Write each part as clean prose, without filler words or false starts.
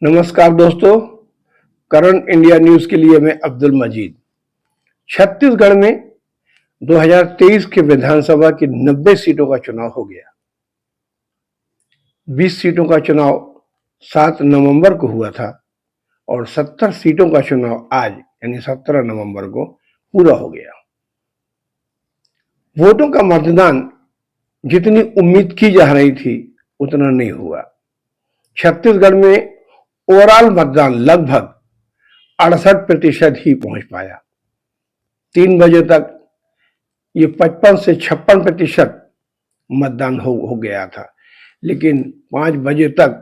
नमस्कार दोस्तों, current India news के लिए मैं अब्दुल मजीद। छत्तीसगढ़ में 2023 के विधानसभा की 90 सीटों का चुनाव हो गया। 20 सीटों का चुनाव 7 नवंबर को हुआ था और 70 सीटों का चुनाव आज यानी 17 नवंबर को पूरा हो गया। वोटों का मतदान जितनी उम्मीद की जा रही थी उतना नहीं हुआ। छत्तीसगढ़ में ओवरऑल मतदान लगभग 68% ही पहुंच पाया। 3 बजे तक ये 55 से 56% मतदान हो गया था, लेकिन 5 बजे तक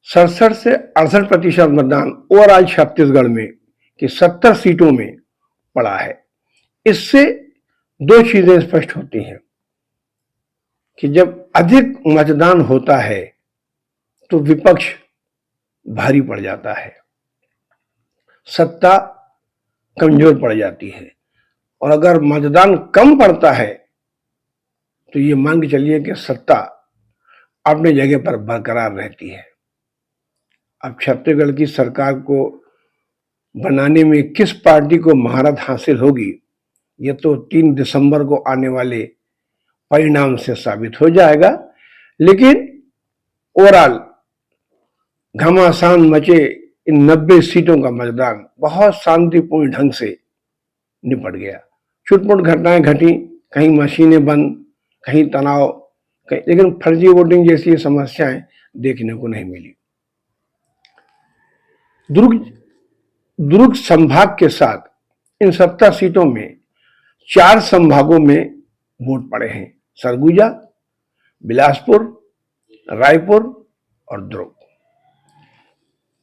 67 से 68% मतदान ओवरऑल छत्तीसगढ़ में कि 70 सीटों में पड़ा है। इससे दो चीजें स्पष्ट होती हैं कि जब अधिक मतदान होता है तो विपक्ष भारी पड़ जाता है, सत्ता कमजोर पड़ जाती है, और अगर मतदान कम पड़ता है तो ये मान के चलिए कि सत्ता अपनी जगह पर बरकरार रहती है। अब छत्तीसगढ़ की सरकार को बनाने में किस पार्टी को महारत हासिल होगी, ये तो 3 दिसंबर को आने वाले परिणाम से साबित हो जाएगा। लेकिन ओवरऑल घमासान मचे इन 90 सीटों का मतदान बहुत शांतिपूर्ण ढंग से निपट गया। छुटपुट घटनाएं घटी, कहीं मशीनें बंद, कहीं तनाव, लेकिन फर्जी वोटिंग जैसी समस्याएं देखने को नहीं मिली। दुर्ग संभाग के साथ इन 70 सीटों में 4 संभागों में वोट पड़े हैं: सरगुजा, बिलासपुर, रायपुर और दुर्ग।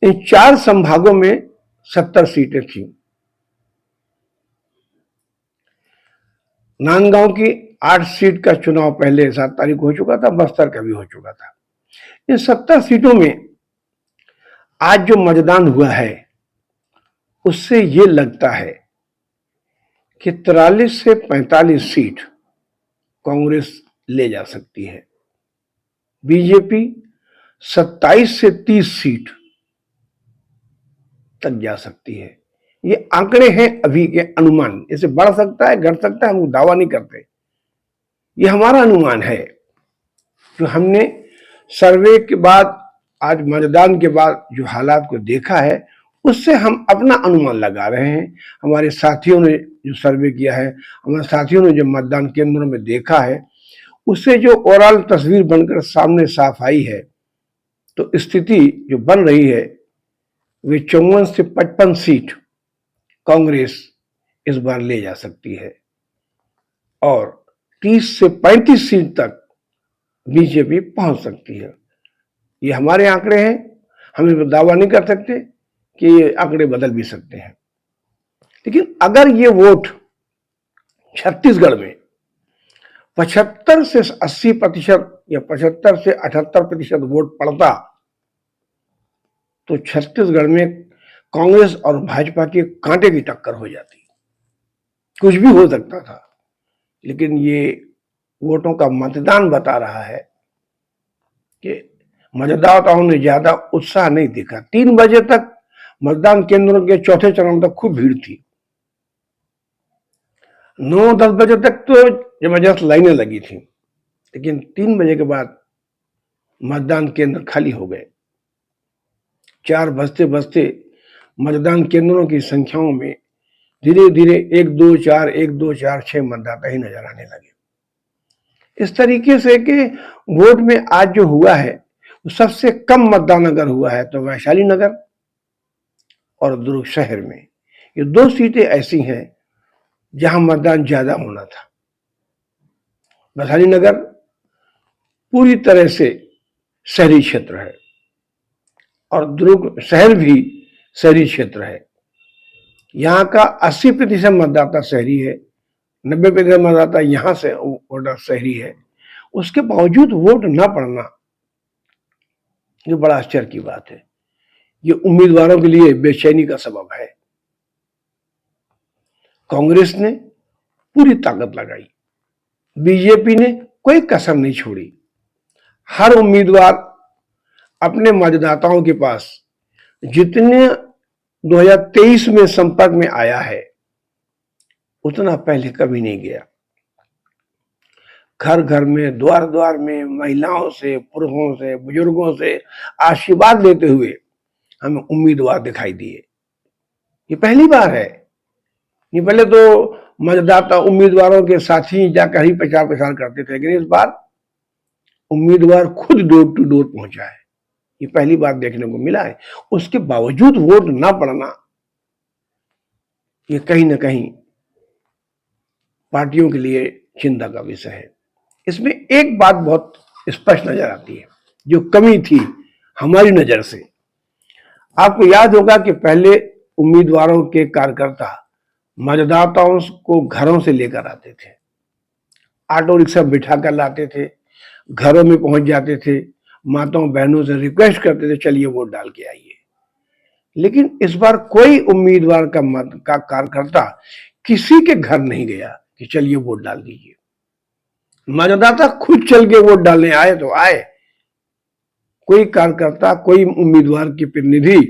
इन 4 संभागों में 70 सीटें थी। नांदगांव की 8 सीट का चुनाव पहले 7 तारीख को हो चुका था, बस्तर का भी हो चुका था। इन 70 सीटों में आज जो मतदान हुआ है उससे ये लगता है कि 43 से 45 सीट कांग्रेस ले जा सकती है। बीजेपी 27 से 30 सीट तक जा सकती है। ये आंकड़े हैं अभी के अनुमान, इसे बढ़ सकता है, घट सकता है, हम दावा नहीं करते। ये हमारा अनुमान है जो हमने सर्वे के बाद, आज मतदान के बाद जो हालात को देखा है उससे हम अपना अनुमान लगा रहे हैं। हमारे साथियों ने जो सर्वे किया है, हमारे साथियों ने जो मतदान केंद्रों में देखा है, उससे जो ओवरऑल तस्वीर बनकर सामने साफ आई है, तो स्थिति जो बन रही है वे 54 से 55 सीट कांग्रेस इस बार ले जा सकती है और 30 से 35 सीट तक बीजेपी पहुंच सकती है। ये हमारे आंकड़े हैं, हम इस पर दावा नहीं कर सकते कि ये आंकड़े बदल भी सकते हैं। लेकिन अगर ये वोट छत्तीसगढ़ में 75 से 80% या 75 से 78% वोट पड़ता तो छत्तीसगढ़ में कांग्रेस और भाजपा के कांटे की टक्कर हो जाती। कुछ भी हो सकता था, लेकिन ये वोटों का मतदान बता रहा है कि मतदाताओं ने ज्यादा उत्साह नहीं दिखा। 3 बजे तक मतदान केंद्रों के चौथे चरण तक खूब भीड़ थी। 9-10 बजे तक तो जबरदस्त लाइनें लगी थी, लेकिन 3 बजे के बाद मतदान केंद्र खाली हो गए। 4 बजते बजते मतदान केंद्रों की संख्याओं में धीरे धीरे 1-2-4, 1-2-4, 6 मतदाता ही नजर आने लगे। इस तरीके से कि वोट में आज जो हुआ है, सबसे कम मतदान अगर हुआ है तो वैशाली नगर और दुर्ग शहर में। ये 2 सीटें ऐसी हैं जहां मतदान ज्यादा होना था। वैशाली नगर पूरी तरह से शहरी क्षेत्र है और दुर्ग शहर भी शहरी क्षेत्र है। यहाँ का 80% मतदाता शहरी है, 90% मतदाता यहाँ से वोटर शहरी है। उसके बावजूद वोट ना पड़ना ये बड़ा आश्चर्य की बात है। ये उम्मीदवारों के लिए बेचैनी का सबब है। कांग्रेस ने पूरी ताकत लगाई, बीजेपी ने कोई कसर नहीं छोड़ी। हर उम्मीदवार अपने मतदाताओं के पास जितने 2023 में संपर्क में आया है उतना पहले कभी नहीं गया। घर घर में, द्वार द्वार में महिलाओं से, पुरुषों से, बुजुर्गों से आशीर्वाद लेते हुए हमें उम्मीदवार दिखाई दिए। ये पहली बार है। ये पहले तो मतदाता उम्मीदवारों के साथ ही जाकर ही प्रचार प्रसार करते थे, लेकिन इस बार उम्मीदवार खुद डोर टू डोर पहुंचा है। ये पहली बार देखने को मिला है। उसके बावजूद वोट ना पड़ना, ये कहीं ना कहीं पार्टियों के लिए चिंता का विषय है। इसमें एक बात बहुत स्पष्ट नजर आती है, जो कमी थी हमारी नजर से। आपको याद होगा कि पहले उम्मीदवारों के कार्यकर्ता मतदाताओं को घरों से लेकर आते थे, ऑटो रिक्शा बिठा कर लाते थे, घरों में पहुंच जाते थे, माताओं बहनों से रिक्वेस्ट करते थे चलिए वोट डाल के आइए। लेकिन इस बार कोई उम्मीदवार का कार्यकर्ता किसी के घर नहीं गया कि चलिए वोट डाल दीजिए। मतदाता खुद चल के वोट डालने आए तो आए। कोई कार्यकर्ता, कोई उम्मीदवार के प्रतिनिधि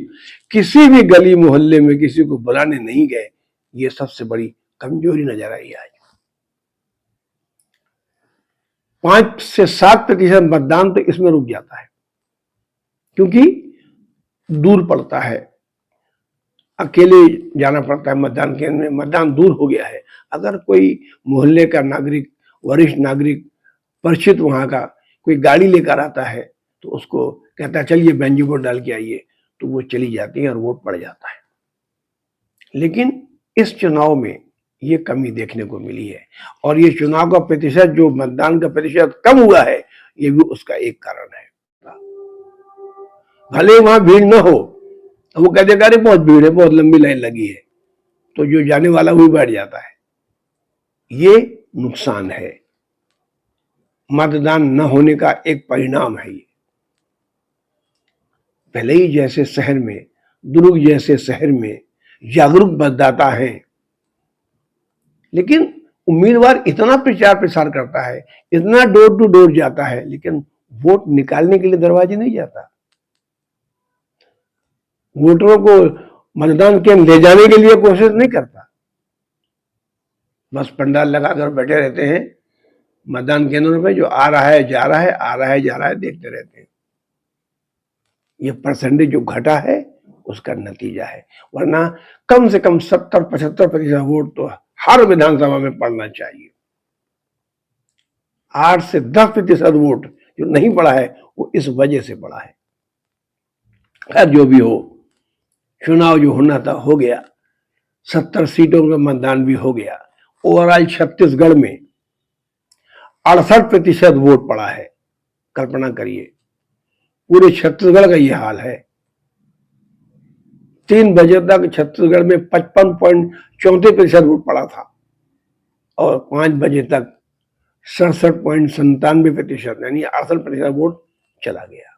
किसी भी गली मोहल्ले में किसी को बुलाने नहीं गए। ये सबसे बड़ी कमजोरी नजर आई आज। 5 से 7% मतदान तो इसमें रुक जाता है, क्योंकि दूर पड़ता है, अकेले जाना पड़ता है मतदान केंद्र में, मतदान दूर हो गया है। अगर कोई मोहल्ले का नागरिक, वरिष्ठ नागरिक, परिचित वहां का कोई गाड़ी लेकर आता है तो उसको कहता है चलिए बहन जी वोट डाल के आइए, तो वो चली जाती है और वोट पड़ जाता है। लेकिन इस चुनाव में ये कमी देखने को मिली है, और ये चुनाव का प्रतिशत, जो मतदान का प्रतिशत कम हुआ है, ये भी उसका एक कारण है। भले वहां भीड़ न हो, वो कहते अरे बहुत भीड़ है, बहुत लंबी लाइन लगी है, तो जो जाने वाला वही बैठ जाता है। ये नुकसान है, मतदान न होने का एक परिणाम है ये। भले ही जैसे शहर में, दुर्ग जैसे शहर में जागरूक मतदाता है, लेकिन उम्मीदवार इतना प्रचार प्रसार करता है, इतना डोर टू डोर जाता है, लेकिन वोट निकालने के लिए दरवाजे नहीं जाता। वोटरों को मतदान केंद्र ले जाने के लिए कोशिश नहीं करता। बस पंडाल लगाकर बैठे रहते हैं मतदान केंद्रों पे, जो आ रहा है जा रहा है, आ रहा है जा रहा है, देखते रहते हैं। ये परसेंटेज जो घटा है उसका नतीजा है। वरना कम से कम 70-75% वोट तो हर विधानसभा में पड़ना चाहिए। 8 से 10% वोट जो नहीं पड़ा है वो इस वजह से पड़ा है। खैर जो भी हो, चुनाव जो होना था हो गया, 70 सीटों का मतदान भी हो गया। ओवरऑल छत्तीसगढ़ में 68% वोट पड़ा है। कल्पना करिए, पूरे छत्तीसगढ़ का ये हाल है। 3 बजे तक छत्तीसगढ़ में 55.34% वोट पड़ा था, और 5 बजे तक 67.97%, यानी 68% वोट चला गया।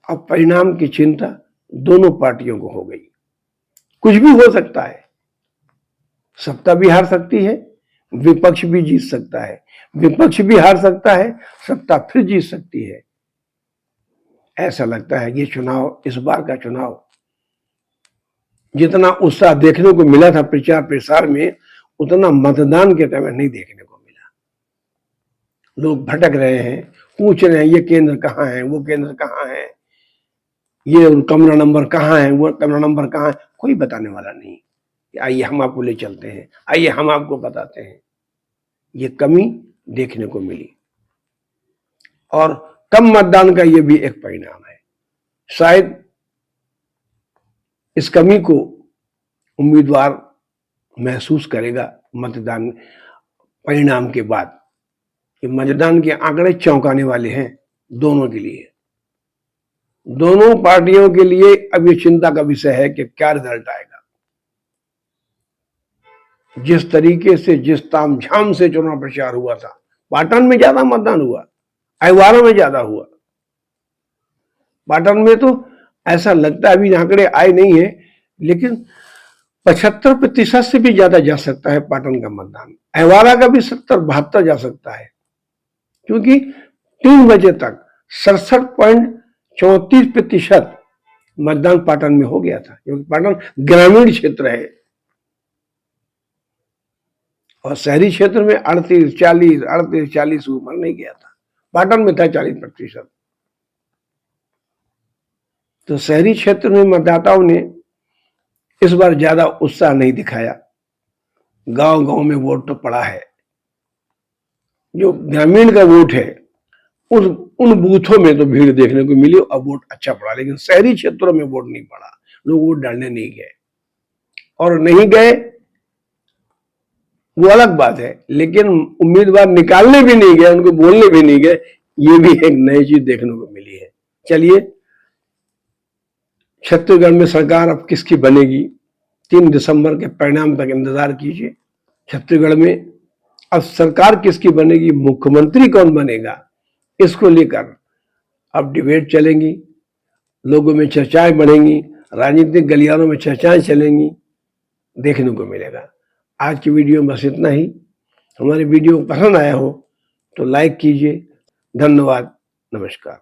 अब परिणाम की चिंता दोनों पार्टियों को हो गई। कुछ भी हो सकता है, सत्ता भी हार सकती है, विपक्ष भी जीत सकता है, विपक्ष भी हार सकता है, सत्ता फिर जीत सकती है। ऐसा लगता है ये चुनाव, इस बार का चुनाव, जितना उत्साह देखने को मिला था प्रचार प्रसार में, उतना मतदान के टाइम नहीं देखने को मिला। लोग भटक रहे हैं, पूछ रहे हैं ये केंद्र कहाँ है, वो केंद्र कहाँ है, ये कमरा नंबर कहाँ है, वो कमरा नंबर कहाँ है, कोई बताने वाला नहीं। आइए हम आपको ले चलते हैं, आइए हम आपको बताते हैं। ये कमी देखने को मिली, और कम मतदान का ये भी एक परिणाम है। शायद इस कमी को उम्मीदवार महसूस करेगा मतदान परिणाम के बाद। कि मतदान के आंकड़े चौंकाने वाले हैं दोनों के लिए, दोनों पार्टियों के लिए। अब ये चिंता का विषय है कि क्या रिजल्ट आएगा। जिस तरीके से, जिस तामझाम से चुनाव प्रचार हुआ था, पाटन में ज्यादा मतदान हुआ, अहिवारा में ज्यादा हुआ। पाटन में तो ऐसा लगता है, अभी आंकड़े आए नहीं है, लेकिन 75% से भी ज्यादा जा सकता है पाटन का मतदान। अहिवारा का भी 70-72 जा सकता है, क्योंकि 3 बजे तक 67.34% मतदान पाटन में हो गया था, क्योंकि पाटन ग्रामीण क्षेत्र है और शहरी क्षेत्र में 38-40 ऊपर नहीं गया था। पाटन में था 40%। तो शहरी क्षेत्र में मतदाताओं ने इस बार ज्यादा उत्साह नहीं दिखाया। गांव गांव में वोट तो पड़ा है, जो ग्रामीण का वोट है उन बूथों में तो भीड़ देखने को मिली और वोट अच्छा पड़ा, लेकिन शहरी क्षेत्रों में वोट नहीं पड़ा। लोग वोट डालने नहीं गए, और नहीं गए वो अलग बात है, लेकिन उम्मीदवार निकालने भी नहीं गए, उनको बोलने भी नहीं गए। ये भी एक नई चीज देखने को मिली है। चलिए, छत्तीसगढ़ में सरकार अब किसकी बनेगी, 3 दिसंबर के परिणाम तक इंतजार कीजिए। छत्तीसगढ़ में अब सरकार किसकी बनेगी, मुख्यमंत्री कौन बनेगा, इसको लेकर अब डिबेट चलेंगी, लोगों में चर्चाएं बढ़ेंगी, राजनीतिक गलियारों में चर्चाएं चलेंगी, देखने को मिलेगा। आज की वीडियो में बस इतना ही। हमारी वीडियो पसंद आया हो तो लाइक कीजिए। धन्यवाद, नमस्कार।